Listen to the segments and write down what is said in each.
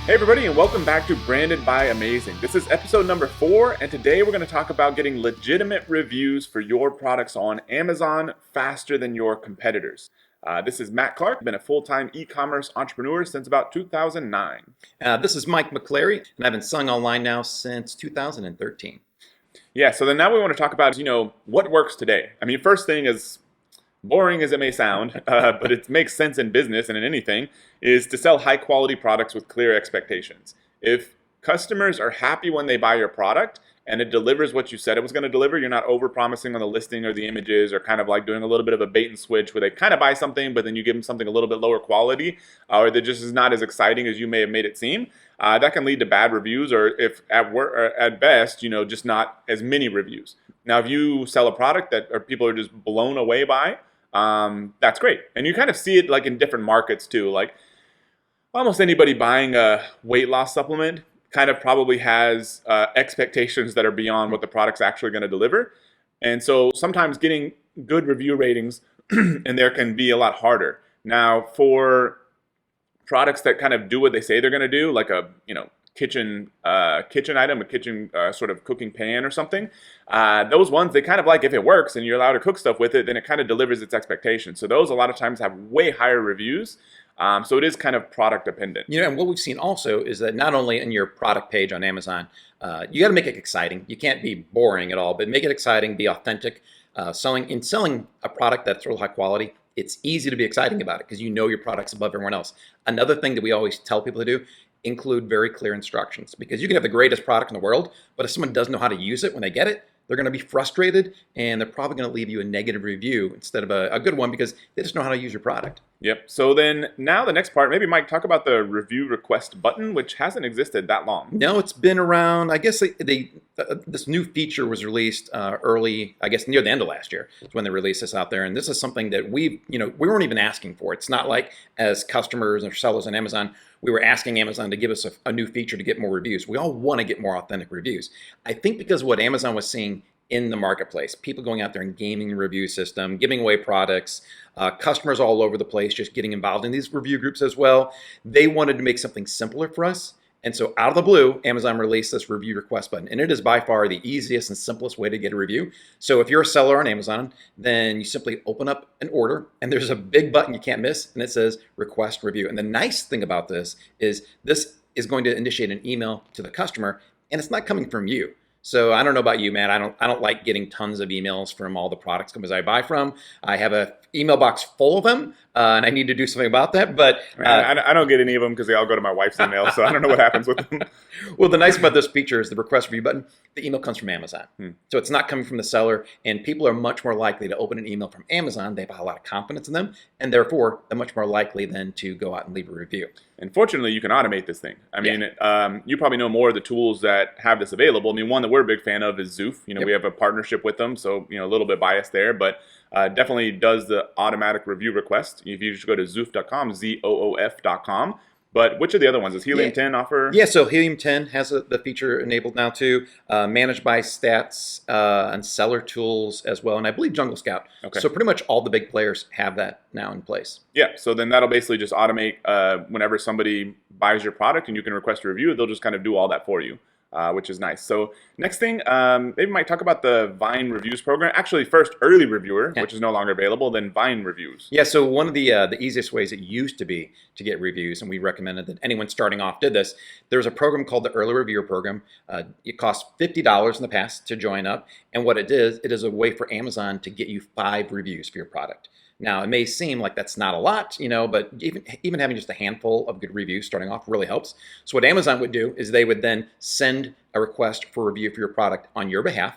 Hey everybody, and welcome back to Branded by Amazing. This is episode number 4, and today we're going to talk about getting legitimate reviews for your products on Amazon faster than your competitors. This is Matt Clark. I've been a full-time e-commerce entrepreneur since about 2009. This is Mike McClary, and I've been selling online now since 2013. Yeah, so then now we want to talk about, what works today. I mean, first thing is, boring as it may sound, but it makes sense in business and in anything, is to sell high quality products with clear expectations. If customers are happy when they buy your product and it delivers what you said it was going to deliver, you're not over promising on the listing or the images, or kind of like doing a little bit of a bait and switch where they kind of buy something but then you give them something a little bit lower quality, or that just is not as exciting as you may have made it seem. That can lead to bad reviews, or if at best, just not as many reviews. Now, if you sell a product that people are just blown away by, that's great. And you kind of see it like in different markets too. Like almost anybody buying a weight loss supplement kind of probably has expectations that are beyond what the product's actually going to deliver. And so sometimes getting good review ratings in there can be a lot harder. Now, for products that kind of do what they say they're going to do, like a kitchen item, a kitchen sort of cooking pan or something, those ones, they kind of like, if it works and you're allowed to cook stuff with it, then it kind of delivers its expectations. So those a lot of times have way higher reviews. So it is kind of product dependent. And what we've seen also is that not only in your product page on Amazon, you got to make it exciting. You can't be boring at all, but make it exciting, be authentic. Selling a product that's real high quality, it's easy to be exciting about it because you know your product's above everyone else. Another thing that we always tell people to do, include very clear instructions, because you can have the greatest product in the world, but if someone doesn't know how to use it when they get it, they're going to be frustrated and they're probably going to leave you a negative review instead of a good one because they just know how to use your product. Yep. So then now the next part, maybe Mike, talk about the review request button, which hasn't existed that long. No, it's been around, I guess this new feature was released early, I guess near the end of last year is when they released this out there. And this is something that we weren't even asking for. It's not like as customers or sellers on Amazon, we were asking Amazon to give us a new feature to get more reviews. We all want to get more authentic reviews. I think because what Amazon was seeing in the marketplace, people going out there and gaming the review system, giving away products, customers all over the place just getting involved in these review groups as well. They wanted to make something simpler for us. And so out of the blue, Amazon released this review request button. And it is by far the easiest and simplest way to get a review. So if you're a seller on Amazon, then you simply open up an order and there's a big button you can't miss and it says request review. And the nice thing about this is going to initiate an email to the customer and it's not coming from you. So I don't know about you, Matt. I don't like getting tons of emails from all the products companies I buy from. I have an email box full of them, and I need to do something about that. But I don't get any of them because they all go to my wife's email, so I don't know what happens with them. Well, the nice about this feature is the request review button. The email comes from Amazon, so it's not coming from the seller, and people are much more likely to open an email from Amazon. They have a lot of confidence in them, and therefore they're much more likely then to go out and leave a review. And fortunately, you can automate this thing. I mean, you probably know more of the tools that have this available. I mean, one that we're a big fan of is Zoof. We have a partnership with them, so a little bit biased there, but definitely does the automatic review request. If you just go to Zoof.com, ZOOF.com. But which of the other ones? Does Helium 10 offer? Yeah, so Helium 10 has the feature enabled now too. Managed by Stats and Seller Tools as well. And I believe Jungle Scout. Okay. So pretty much all the big players have that now in place. Yeah, so then that'll basically just automate whenever somebody buys your product and you can request a review, they'll just kind of do all that for you. Which is nice. So next thing, maybe we might talk about the Vine Reviews program. Actually, first, Early Reviewer, which is no longer available, then Vine Reviews. Yeah, so one of the easiest ways it used to be to get reviews, and we recommended that anyone starting off did this, there's a program called the Early Reviewer program. It costs $50 in the past to join up, and what it is a way for Amazon to get you 5 reviews for your product. Now, it may seem like that's not a lot, but even having just a handful of good reviews starting off really helps. So what Amazon would do is they would then send a request for review for your product on your behalf.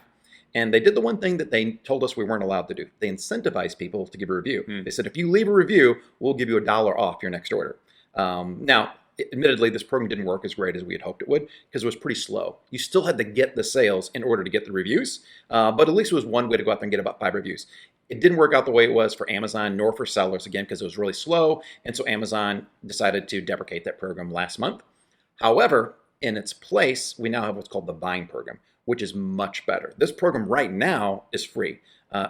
And they did the one thing that they told us we weren't allowed to do. They incentivized people to give a review. They said, if you leave a review, we'll give you $1 off your next order. Now, admittedly, this program didn't work as great as we had hoped it would because it was pretty slow. You still had to get the sales in order to get the reviews, but at least it was one way to go out there and get about 5 reviews. It didn't work out the way it was for Amazon nor for sellers, again, because it was really slow. And so Amazon decided to deprecate that program last month. However, in its place, we now have what's called the Vine program, which is much better. This program right now is free.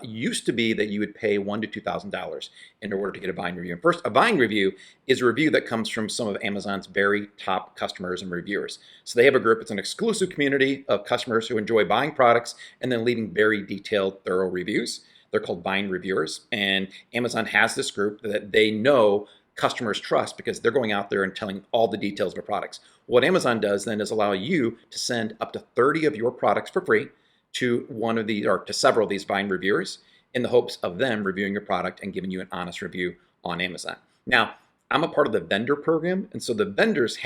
used to be that you would pay $1,000 to $2,000 in order to get a Vine review. And first, a Vine review is a review that comes from some of Amazon's very top customers and reviewers. So they have a group, it's an exclusive community of customers who enjoy buying products and then leaving very detailed, thorough reviews. They're called Vine reviewers. And Amazon has this group that they know customers trust because they're going out there and telling all the details of their products. What Amazon does then is allow you to send up to 30 of your products for free to one of these or to several of these Vine reviewers in the hopes of them reviewing your product and giving you an honest review on Amazon. Now, I'm a part of the vendor program, and so the vendors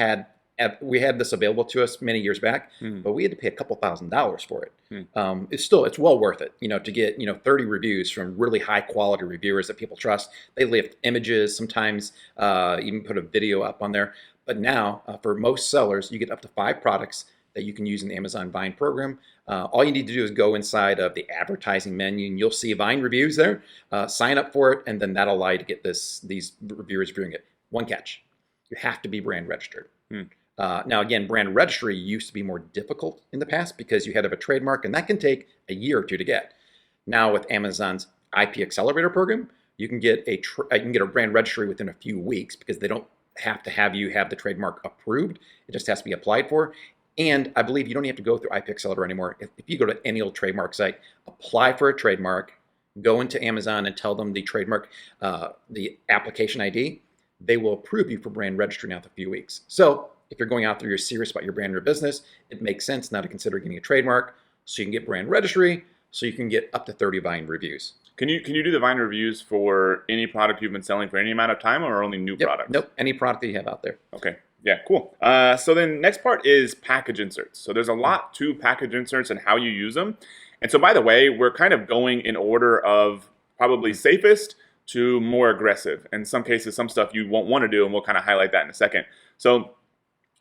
we had this available to us many years back, but we had to pay a couple $1,000s for it. It's well worth it, to get 30 reviews from really high quality reviewers that people trust. They lift images, sometimes even put a video up on there. But now, for most sellers, you get up to 5 products that you can use in the Amazon Vine program. All you need to do is go inside of the advertising menu and you'll see Vine reviews there. Sign up for it, and then that'll allow you to get these reviewers reviewing it. One catch: you have to be brand registered. Now, again, brand registry used to be more difficult in the past because you had to have a trademark, and that can take a year or two to get. Now, with Amazon's IP Accelerator program, you can get a brand registry within a few weeks because they don't have to have you have the trademark approved. It just has to be applied for. And I believe you don't have to go through IP Accelerator anymore. If you go to any old trademark site, apply for a trademark, go into Amazon and tell them the trademark, the application ID, they will approve you for brand registry now in a few weeks. So if you're going out there, you're serious about your brand or business, it makes sense now to consider getting a trademark so you can get brand registry, so you can get up to 30 Vine reviews. Can you do the Vine reviews for any product you've been selling for any amount of time, or only new products? Nope, any product that you have out there. Okay. Yeah, cool. So then next part is package inserts. So there's a lot to package inserts and how you use them. And so, by the way, we're kind of going in order of probably safest to more aggressive. In some cases, some stuff you won't want to do, and we'll kind of highlight that in a second. So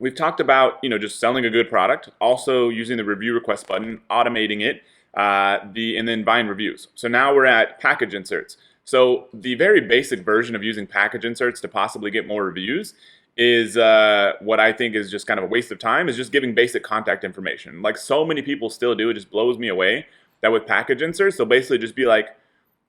we've talked about, just selling a good product, also using the review request button, automating it, and then Vine reviews. So now we're at package inserts. So the very basic version of using package inserts to possibly get more reviews is what I think is just kind of a waste of time, is just giving basic contact information. Like so many people still do, it just blows me away that with package inserts, they'll basically just be like,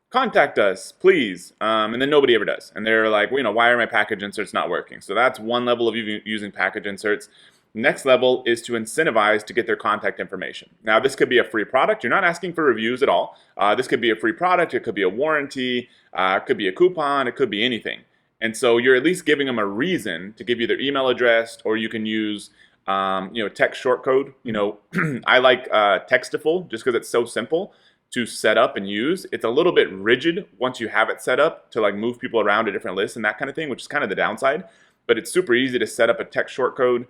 contact us, please. And then nobody ever does. And they're like, why are my package inserts not working? So that's one level of using package inserts. Next level is to incentivize to get their contact information. Now, this could be a free product. You're not asking for reviews at all. This could be a free product. It could be a warranty. It could be a coupon. It could be anything. And so you're at least giving them a reason to give you their email address, or you can use, text short code. I like Textiful just because it's so simple to set up and use. It's a little bit rigid once you have it set up to like move people around to different lists and that kind of thing, which is kind of the downside. But it's super easy to set up a text short code,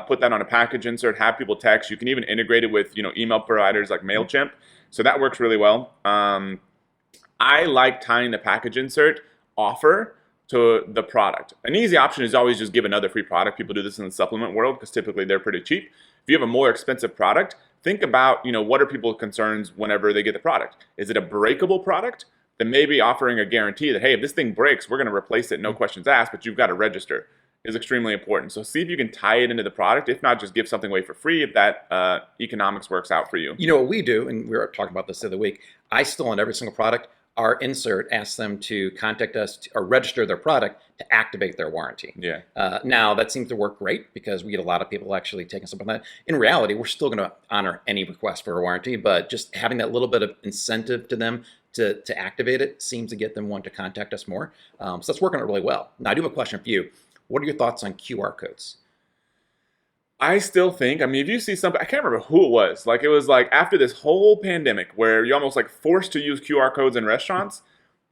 put that on a package insert, have people text. You can even integrate it with email providers like MailChimp. So that works really well. I like tying the package insert offer to the product. An easy option is always just give another free product. People do this in the supplement world because typically they're pretty cheap. If you have a more expensive product, think about, what are people's concerns whenever they get the product? Is it a breakable product? Then maybe offering a guarantee that, hey, if this thing breaks, we're going to replace it, no questions asked, but you've got to register, is extremely important. So see if you can tie it into the product. If not, just give something away for free if that economics works out for you. What we do, and we were talking about this the other week, I still on every single product, our insert asks them to contact us or register their product to activate their warranty. Yeah. Now, that seems to work great because we get a lot of people actually taking us up on that. In reality, we're still going to honor any request for a warranty, but just having that little bit of incentive to them to activate it seems to get them want to contact us more. So that's working out really well. Now, I do have a question for you. What are your thoughts on QR codes? I still think, if you see something, I can't remember who it was. Like, it was like after this whole pandemic where you're almost like forced to use QR codes in restaurants.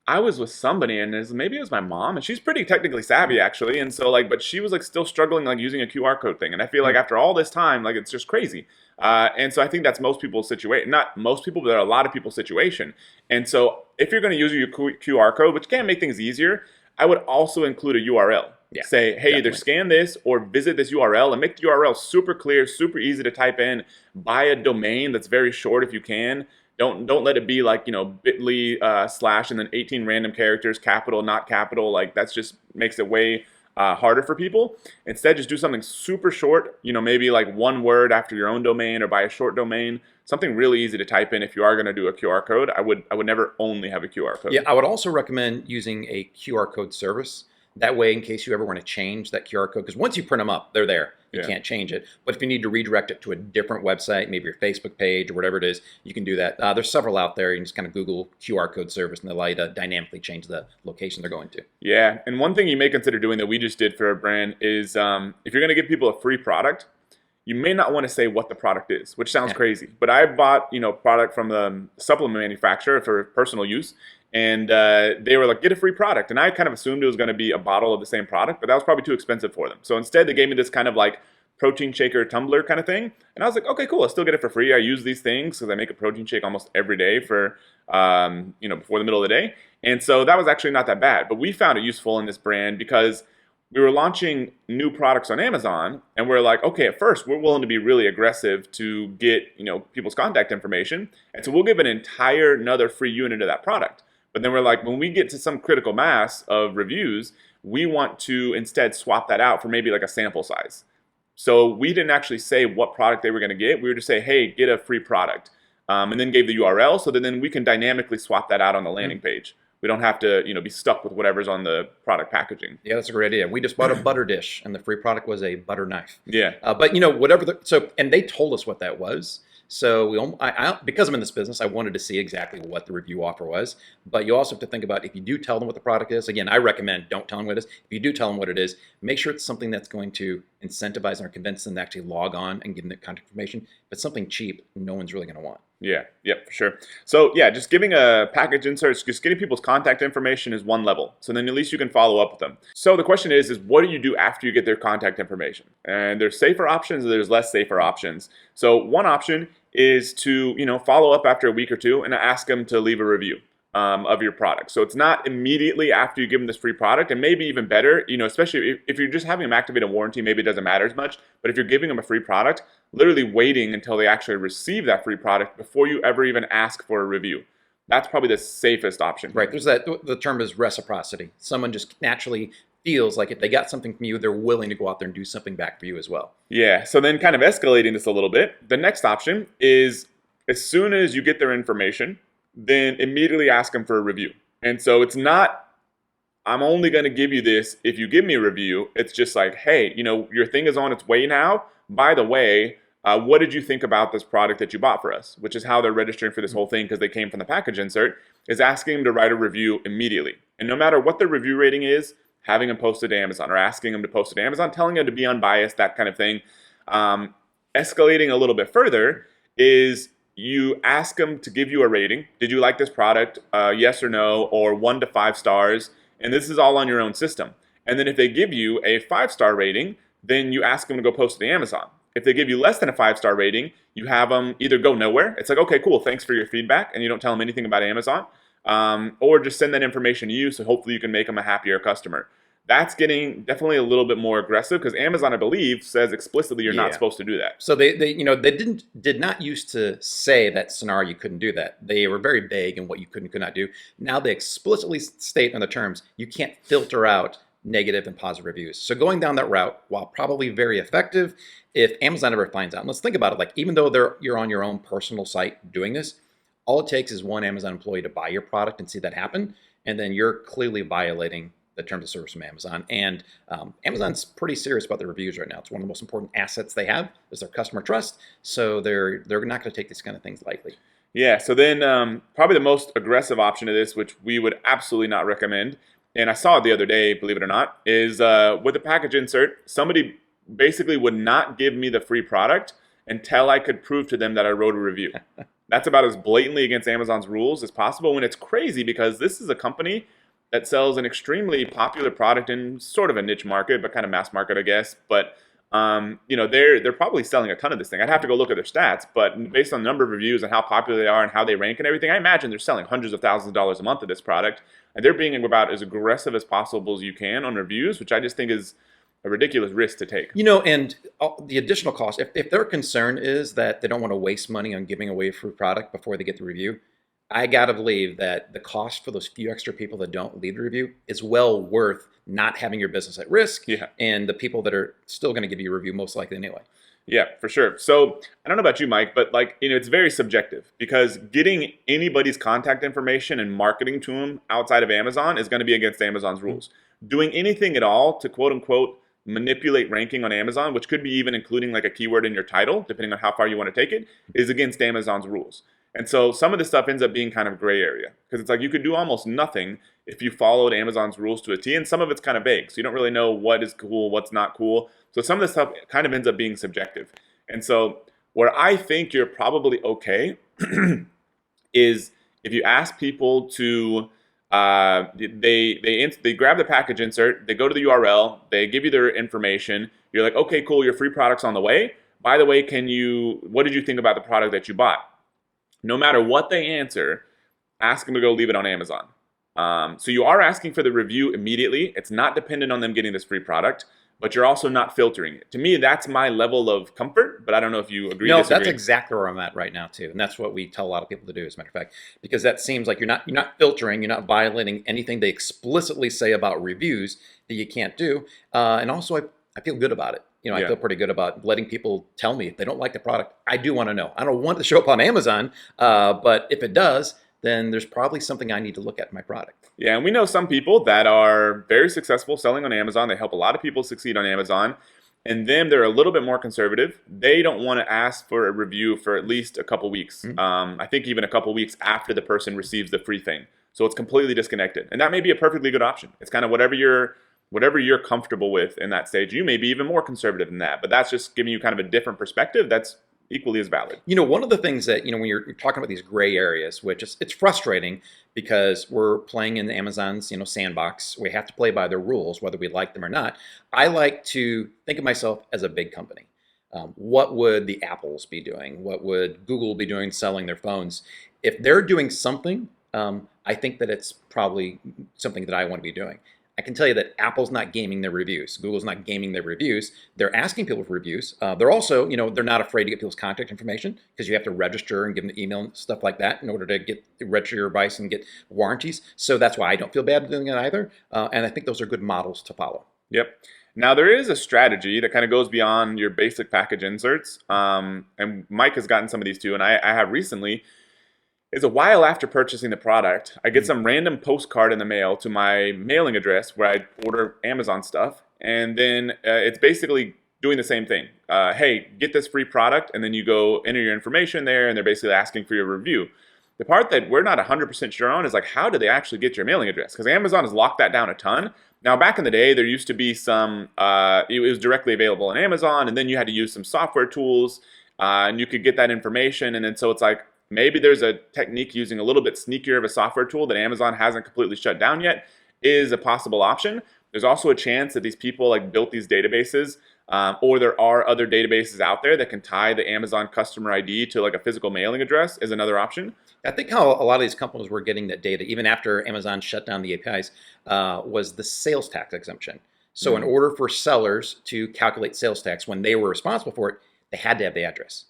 I was with somebody, and maybe it was my mom, and she's pretty technically savvy actually. And so but she was like still struggling like using a QR code thing. And I feel like after all this time, like it's just crazy. And so I think that's most people's situation. Not most people, but there are a lot of people's situation. And so if you're going to use your QR code, which can make things easier, I would also include a URL. Yeah, say, hey, definitely. either scan this or visit this URL, and make the URL super clear, super easy to type in. Buy a domain that's very short if you can. Don't let it be like, bit.ly / and then 18 random characters, capital, not capital. Like that's just makes it way harder for people. Instead, just do something super short, maybe like one word after your own domain, or buy a short domain, something really easy to type in if you are going to do a QR code. I would never only have a QR code. Yeah, I would also recommend using a QR code service. That way, in case you ever want to change that QR code, because once you print them up, they're there. You Yeah. can't change it. But if you need to redirect it to a different website, maybe your Facebook page or whatever it is, you can do that. There's several out there. You can just kind of Google QR code service and they'll allow you to dynamically change the location they're going to. Yeah, and one thing you may consider doing that we just did for a brand is if you're going to give people a free product, you may not want to say what the product is, which sounds crazy. But I bought product from the supplement manufacturer for personal use, and they were like, get a free product. And I kind of assumed it was going to be a bottle of the same product, but that was probably too expensive for them. So instead, they gave me this kind of like protein shaker tumbler kind of thing. And I was like, okay, cool. I'll still get it for free. I use these things because I make a protein shake almost every day for, before the middle of the day. And so that was actually not that bad. But we found it useful in this brand because we were launching new products on Amazon, and we're like, okay, at first we're willing to be really aggressive to get people's contact information, and so we'll give an entire another free unit of that product. But then we're like, when we get to some critical mass of reviews, we want to instead swap that out for maybe like a sample size. So we didn't actually say what product they were going to get. We were just say, hey, get a free product, and then gave the URL so that then we can dynamically swap that out on the landing page. We don't have to, be stuck with whatever's on the product packaging. Yeah, that's a great idea. We just bought a butter dish, and the free product was a butter knife. Yeah. But and they told us what that was. So because I'm in this business, I wanted to see exactly what the review offer was. But you also have to think about if you do tell them what the product is. Again, I recommend don't tell them what it is. If you do tell them what it is, make sure it's something that's going to incentivize or convince them to actually log on and give them the contact information. If it's something cheap, no one's really going to want. Yeah, for sure. So yeah, just giving a package inserts, just getting people's contact information is one level. So then at least you can follow up with them. So the question is what do you do after you get their contact information? And there's safer options and there's less safer options. So one option is to, follow up after a week or two and ask them to leave a review of your product. So it's not immediately after you give them this free product, and maybe even better, especially if you're just having them activate a warranty, maybe it doesn't matter as much. But if you're giving them a free product, literally waiting until they actually receive that free product before you ever even ask for a review. That's probably the safest option. Right. There's the term is reciprocity. Someone just naturally feels like if they got something from you, they're willing to go out there and do something back for you as well. Yeah. So then kind of escalating this a little bit, the next option is as soon as you get their information, then immediately ask them for a review. And so it's not, I'm only going to give you this if you give me a review. It's just like, hey, your thing is on its way now. By the way, what did you think about this product that you bought for us? Which is how they're registering for this whole thing because they came from the package insert, is asking them to write a review immediately. And no matter what their review rating is, having them posted to Amazon or asking them to post it to Amazon, telling them to be unbiased, that kind of thing. Escalating a little bit further is you ask them to give you a rating. Did you like this product? Yes or no, or 1 to 5 stars. And this is all on your own system. And then if they give you a 5-star rating, then you ask them to go post it to Amazon. If they give you less than a 5-star rating, you have them either go nowhere. It's like, okay, cool, thanks for your feedback. And you don't tell them anything about Amazon. Or just send that information to you so hopefully you can make them a happier customer. That's getting definitely a little bit more aggressive because Amazon, I believe, says explicitly you're not supposed to do that. So they did not used to say that scenario you couldn't do that. They were very vague in what you could and could not do. Now they explicitly state in the terms you can't filter out negative and positive reviews. So going down that route, while probably very effective, if Amazon ever finds out, and let's think about it, like even though you're on your own personal site doing this, all it takes is one Amazon employee to buy your product and see that happen, and then you're clearly violating the terms of service from Amazon. And Amazon's pretty serious about their reviews right now. It's one of the most important assets they have is their customer trust. So they're not going to take these kind of things lightly. Yeah. So then probably the most aggressive option of this, which we would absolutely not recommend, and I saw it the other day, believe it or not, is with a package insert, somebody basically would not give me the free product until I could prove to them that I wrote a review. That's about as blatantly against Amazon's rules as possible. When it's crazy because this is a company that sells an extremely popular product in sort of a niche market, but kind of mass market, I guess. But they're probably selling a ton of this thing. I'd have to go look at their stats, but based on the number of reviews and how popular they are and how they rank and everything, I imagine they're selling hundreds of thousands of dollars a month of this product, and they're being about as aggressive as possible as you can on reviews, which I just think is a ridiculous risk to take. And the additional cost, if their concern is that they don't want to waste money on giving away a free product before they get the review, I got to believe that the cost for those few extra people that don't leave the review is well worth not having your business at risk. Yeah. And the people that are still going to give you a review most likely anyway. Yeah, for sure. So I don't know about you, Mike, but like, it's very subjective because getting anybody's contact information and marketing to them outside of Amazon is going to be against Amazon's rules. Doing anything at all to quote unquote manipulate ranking on Amazon, which could be even including like a keyword in your title, depending on how far you want to take it, is against Amazon's rules. And so some of this stuff ends up being kind of gray area because it's like you could do almost nothing if you followed Amazon's rules to a T, and some of it's kind of vague. So you don't really know what is cool, what's not cool. So some of this stuff kind of ends up being subjective. And so where I think you're probably okay is if you ask people to they grab the package insert, they go to the URL, they give you their information. You're like, okay, cool, your free product's on the way. By the way, what did you think about the product that you bought? No matter what they answer, ask them to go leave it on Amazon. So you are asking for the review immediately. It's not dependent on them getting this free product, but you're also not filtering it. To me, that's my level of comfort, but I don't know if you agree or No, disagree. that's exactly where I'm at right now too, and that's what we tell a lot of people to do, as a matter of fact, because that seems like you're not filtering, you're not violating anything they explicitly say about reviews that you can't do, and also I feel good about it. I Yeah. feel pretty good about letting people tell me if they don't like the product. I do want to know. I don't want it to show up on Amazon, but if it does, then there's probably something I need to look at in my product. Yeah, and we know some people that are very successful selling on Amazon. They help a lot of people succeed on Amazon. And then they're a little bit more conservative. They don't want to ask for a review for at least a couple weeks. I think even a couple weeks after the person receives the free thing. So it's completely disconnected. And that may be a perfectly good option. It's kind of whatever you're comfortable with in that stage. You may be even more conservative than that. But that's just giving you kind of a different perspective. That's equally as valid. One of the things that, when you're talking about these gray areas, which it's frustrating because we're playing in Amazon's, sandbox. We have to play by their rules, whether we like them or not. I like to think of myself as a big company. What would the Apples be doing? What would Google be doing selling their phones? If they're doing something, I think that it's probably something that I want to be doing. I can tell you that Apple's not gaming their reviews. Google's not gaming their reviews. They're asking people for reviews. They're also, they're not afraid to get people's contact information because you have to register and give them the email and stuff like that in order to register your device and get warranties. So that's why I don't feel bad doing it either. And I think those are good models to follow. Yep. Now there is a strategy that kind of goes beyond your basic package inserts. And Mike has gotten some of these too, and I have recently. Is a while after purchasing the product, I get some random postcard in the mail to my mailing address where I order Amazon stuff. And then it's basically doing the same thing. Hey, get this free product. And then you go enter your information there and they're basically asking for your review. The part that we're not 100% sure on is like, how do they actually get your mailing address? Because Amazon has locked that down a ton. Now, back in the day, there used to be some, it was directly available on Amazon. And then you had to use some software tools and you could get that information. And then so it's like, maybe there's a technique using a little bit sneakier of a software tool that Amazon hasn't completely shut down yet is a possible option. There's also a chance that these people like built these databases or there are other databases out there that can tie the Amazon customer ID to like a physical mailing address is another option. I think how a lot of these companies were getting that data, even after Amazon shut down the APIs, was the sales tax exemption. So in order for sellers to calculate sales tax when they were responsible for it, they had to have the address.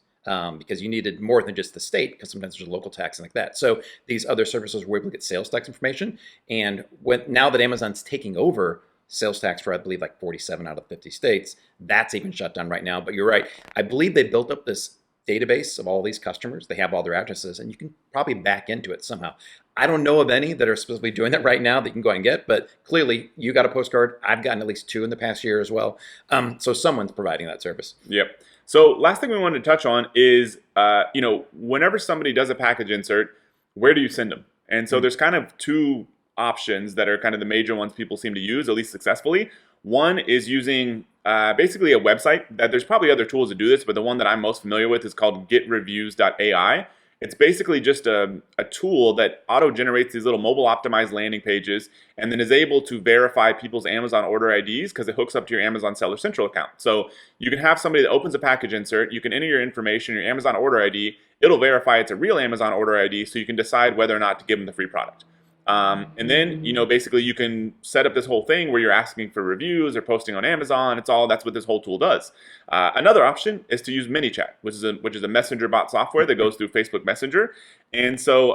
Because you needed more than just the state, because sometimes there's a local tax and like that. So these other services were able to get sales tax information. And now that Amazon's taking over sales tax for, I believe, like 47 out of 50 states, that's even shut down right now. But you're right. I believe they built up this database of all these customers. They have all their addresses, and you can probably back into it somehow. I don't know of any that are specifically doing that right now that you can go and get, but clearly you got a postcard. I've gotten at least 2 in the past year as well. So someone's providing that service. Yep. So last thing we wanted to touch on is, whenever somebody does a package insert, where do you send them? And so there's kind of 2 options that are kind of the major ones people seem to use, at least successfully. One is using basically a website that there's probably other tools to do this, but the one that I'm most familiar with is called getreviews.ai. It's basically just a tool that auto-generates these little mobile optimized landing pages and then is able to verify people's Amazon order IDs because it hooks up to your Amazon Seller Central account. So you can have somebody that opens a package insert, you can enter your information, your Amazon order ID, it'll verify it's a real Amazon order ID so you can decide whether or not to give them the free product. And then, basically you can set up this whole thing where you're asking for reviews or posting on Amazon. That's what this whole tool does. Another option is to use ManyChat, which is a messenger bot software that goes through Facebook Messenger. And so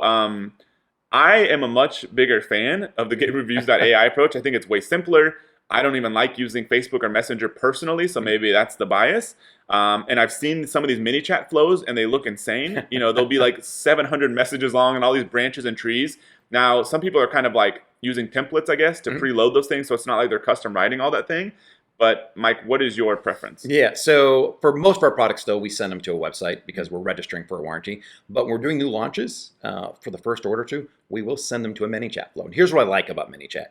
I am a much bigger fan of the getreviews.ai approach. I think it's way simpler. I don't even like using Facebook or Messenger personally, so maybe that's the bias. And I've seen some of these mini chat flows, and they look insane. They'll be like 700 messages long and all these branches and trees. Now, some people are kind of like using templates, I guess, to preload those things, so it's not like they're custom writing all that thing. But Mike, what is your preference? Yeah, so for most of our products, though, we send them to a website because we're registering for a warranty. But when we're doing new launches for the first order or two, we will send them to a ManyChat flow. And here's what I like about ManyChat.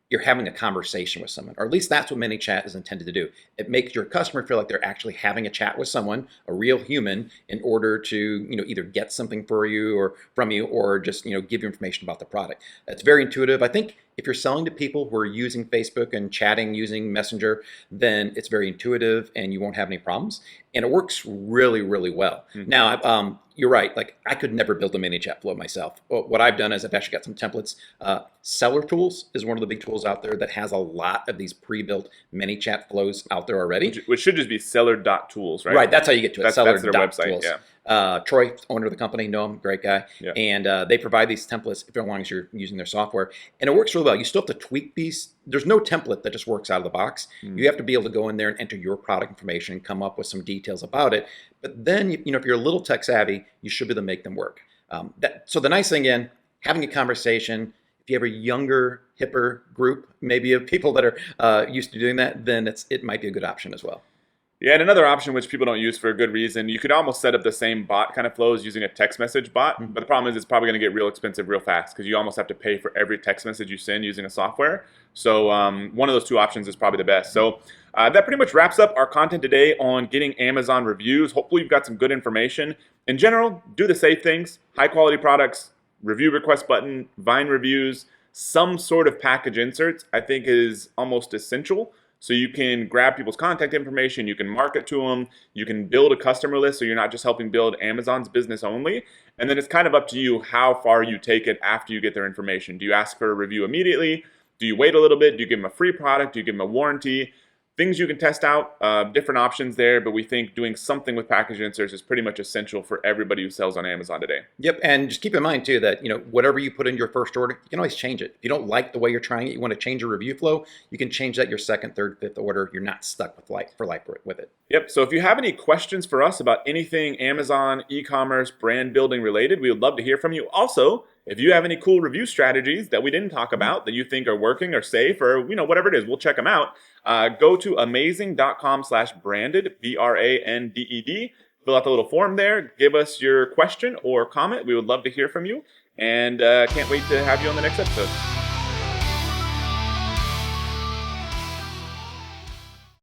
You're having a conversation with someone, or at least that's what ManyChat is intended to do. It makes your customer feel like they're actually having a chat with someone, a real human, in order to either get something for you or from you, or just give you information about the product. It's very intuitive. I think if you're selling to people who are using Facebook and chatting using Messenger, then it's very intuitive and you won't have any problems. And it works really, really well. Now, you're right. Like, I could never build a ManyChat flow myself. What I've done is I've actually got some templates. Seller Tools is one of the big tools out there that has a lot of these pre-built ManyChat flows out there already. Which should just be seller.tools, right? Right. That's how you get to it. That's their website. Yeah. Troy, owner of the company, know him, great guy. Yeah. And they provide these templates as long as you're using their software. And it works really well. You still have to tweak these. There's no template that just works out of the box. You have to be able to go in there and enter your product information and come up with some details about it. But then, if you're a little tech savvy, you should be able to make them work. So the nice thing, again, having a conversation, if you have a younger, hipper group, maybe of people that are used to doing that, then it might be a good option as well. Yeah, and another option which people don't use for a good reason, you could almost set up the same bot kind of flows using a text message bot. But the problem is it's probably going to get real expensive real fast because you almost have to pay for every text message you send using a software. So one of those two options is probably the best. So that pretty much wraps up our content today on getting Amazon reviews. Hopefully you've got some good information. In general, do the safe things, high quality products, review request button, Vine reviews, some sort of package inserts I think is almost essential. So you can grab people's contact information, you can market to them, you can build a customer list so you're not just helping build Amazon's business only. And then it's kind of up to you how far you take it after you get their information. Do you ask for a review immediately? Do you wait a little bit? Do you give them a free product? Do you give them a warranty? Things you can test out, different options there, but we think doing something with package inserts is pretty much essential for everybody who sells on Amazon today. Yep, and just keep in mind too that whatever you put in your first order, you can always change it. If you don't like the way you're trying it, you want to change your review flow, you can change that your second, third, fifth order. You're not stuck with life with it. Yep, so if you have any questions for us about anything Amazon, e-commerce, brand building related, we would love to hear from you. Also, if you have any cool review strategies that we didn't talk about that you think are working or safe or whatever it is, we'll check them out. Go to amazing.com/branded, BRANDED. Fill out the little form there. Give us your question or comment. We would love to hear from you. And can't wait to have you on the next episode.